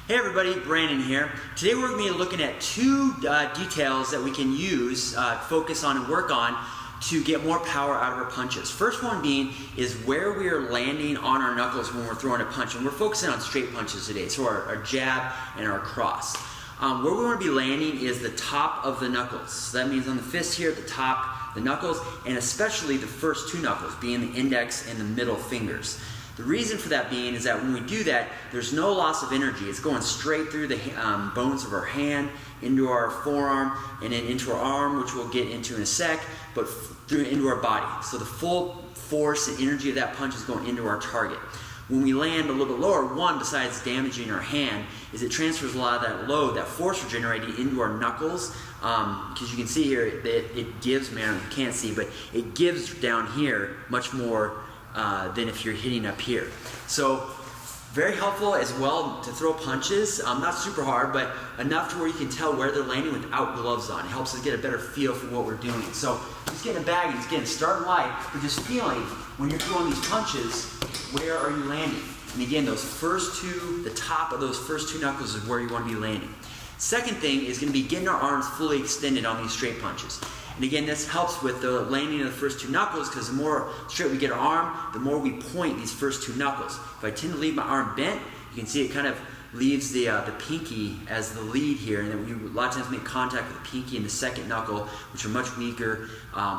Hey everybody, Brandon here. Today we're going to be looking at two details that we can use, focus on and work on to get more power out of our punches. First one being is where we are landing on our knuckles when we're throwing a punch. And we're focusing on straight punches today, so our jab and our cross. Where we want to be landing is the top of the knuckles. So that means on the fist here at the top, the knuckles, and especially the first two knuckles, being the index and the middle fingers. The reason for that being is that when we do that, there's no loss of energy. It's going straight through the bones of our hand, into our forearm, and then into our arm, which we'll get into in a sec, but into our body. So the full force and energy of that punch is going into our target. When we land a little bit lower, one, besides damaging our hand, is it transfers a lot of that load, that force we're generating into our knuckles. Because you can see here, it gives, man, you can't see, but it gives down here much more than if you're hitting up here. So very helpful as well to throw punches, not super hard, but enough to where you can tell where they're landing without gloves on. It helps us get a better feel for what we're doing. So just getting a bag and just getting starting light, but just feeling when you're throwing these punches, where are you landing? And again, those first two, the top of those first two knuckles is where you want to be landing. Second thing is going to be getting our arms fully extended on these straight punches. And again, this helps with the landing of the first two knuckles, because the more straight we get our arm, the more we point these first two knuckles. If I tend to leave my arm bent, you can see it kind of leaves the pinky as the lead here, and then we a lot of times make contact with the pinky and the second knuckle, which are much weaker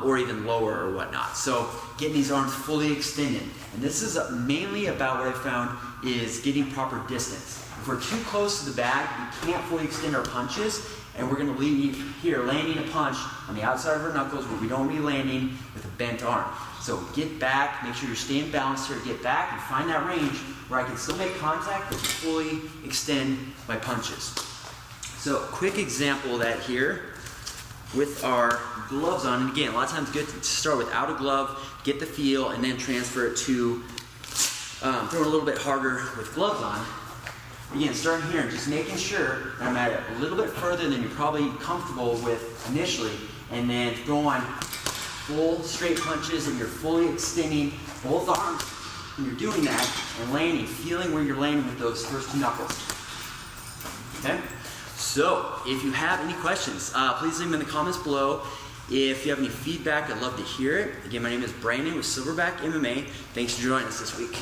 or even lower or whatnot. So getting these arms fully extended. And this is mainly about what I found is getting proper distance. If we're too close to the bag, we can't fully extend our punches, and we're going to leave here landing a punch on the outside of our knuckles where we don't want to be landing with a bent arm. So get back, make sure you're staying balanced here, get back and find that range where I can still make contact but fully extend my punches. So quick example of that here with our gloves on. And again, a lot of times good to start without a glove, get the feel, and then transfer it to throw it a little bit harder with gloves on. Again, starting here and just making sure that I'm at it a little bit further than you're probably comfortable with initially, and then throwing full straight punches and you're fully extending both arms when you're doing that and landing, feeling where you're landing with those first two knuckles. Okay? So, if you have any questions, please leave them in the comments below. If you have any feedback, I'd love to hear it. Again, my name is Brandon with Silverback MMA. Thanks for joining us this week.